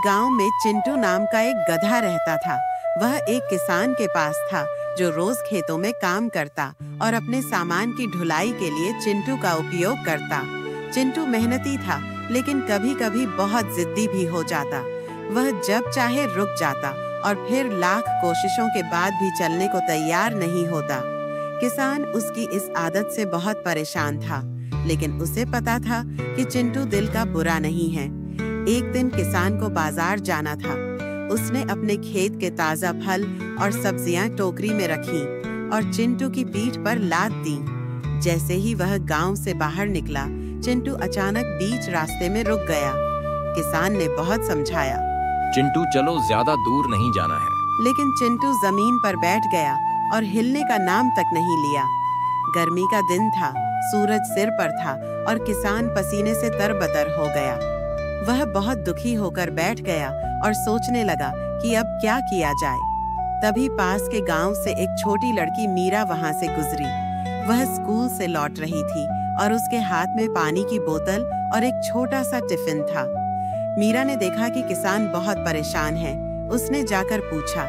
गांव में चिंटू नाम का एक गधा रहता था। वह एक किसान के पास था जो रोज खेतों में काम करता और अपने सामान की ढुलाई के लिए चिंटू का उपयोग करता। चिंटू मेहनती था, लेकिन कभी-कभी बहुत जिद्दी भी हो जाता। वह जब चाहे रुक जाता और फिर लाख कोशिशों के बाद भी चलने को तैयार नहीं होता। किसान उसकी इस आदत से बहुत परेशान था, लेकिन उसे पता था कि चिंटू दिल का बुरा नहीं है। एक दिन किसान को बाजार जाना था। उसने अपने खेत के ताजा फल और सब्जियां टोकरी में रखी और चिंटू की पीठ पर लाद दी। जैसे ही वह गांव से बाहर निकला, चिंटू अचानक बीच रास्ते में रुक गया। किसान ने बहुत समझाया, चिंटू चलो, ज्यादा दूर नहीं जाना है। लेकिन चिंटू जमीन पर बैठ गया और हिलने का नाम तक नहीं लिया। गर्मी का दिन था, सूरज सिर पर था और किसान पसीने से तरबतर हो गया। वह बहुत दुखी होकर बैठ गया और सोचने लगा कि अब क्या किया जाए। तभी पास के गांव से एक छोटी लड़की मीरा वहां से गुजरी। वह स्कूल से लौट रही थी और उसके हाथ में पानी की बोतल और एक छोटा सा टिफिन था। मीरा ने देखा कि किसान बहुत परेशान है। उसने जाकर पूछा,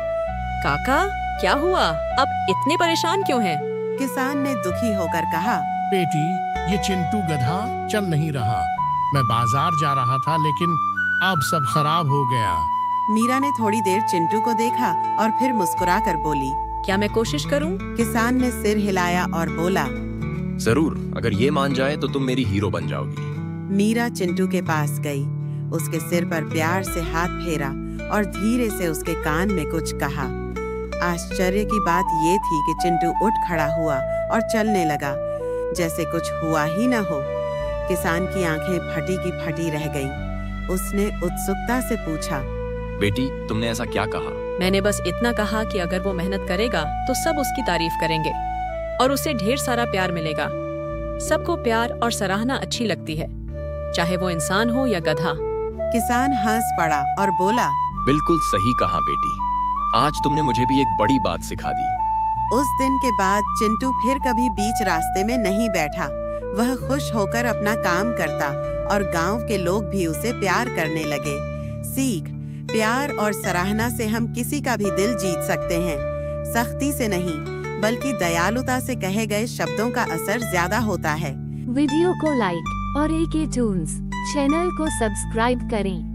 काका क्या हुआ, अब इतने परेशान क्यों हैं? किसान ने दुखी होकर कहा, बेटी, ये चिंटू गधा चल नहीं रहा। मैं बाजार जा रहा था, लेकिन अब सब खराब हो गया। मीरा ने थोड़ी देर चिंटू को देखा और फिर मुस्कुराकर बोली, क्या मैं कोशिश करूं? किसान ने सिर हिलाया और बोला, जरूर, अगर ये मान जाए तो तुम मेरी हीरो बन जाओगी। मीरा चिंटू के पास गई, उसके सिर पर प्यार से हाथ फेरा और धीरे से उसके कान में कुछ कहा। आश्चर्य की बात ये थी कि चिंटू उठ खड़ा हुआ और चलने लगा जैसे कुछ हुआ ही न हो। किसान की आंखें फटी की फटी रह गईं। उसने उत्सुकता से पूछा, बेटी, तुमने ऐसा क्या कहा? मैंने बस इतना कहा कि अगर वो मेहनत करेगा तो सब उसकी तारीफ करेंगे और उसे ढेर सारा प्यार मिलेगा। सबको प्यार और सराहना अच्छी लगती है, चाहे वो इंसान हो या गधा। किसान हंस पड़ा और बोला, बिल्कुल सही कहा बेटी, आज तुमने मुझे भी एक बड़ी बात सिखा दी। उस दिन के बाद चिंटू फिर कभी बीच रास्ते में नहीं बैठा। वह खुश होकर अपना काम करता और गांव के लोग भी उसे प्यार करने लगे। सीख, प्यार और सराहना से हम किसी का भी दिल जीत सकते हैं। सख्ती से नहीं, बल्कि दयालुता से कहे गए शब्दों का असर ज्यादा होता है। वीडियो को लाइक और AK टून्स चैनल को सब्सक्राइब करें।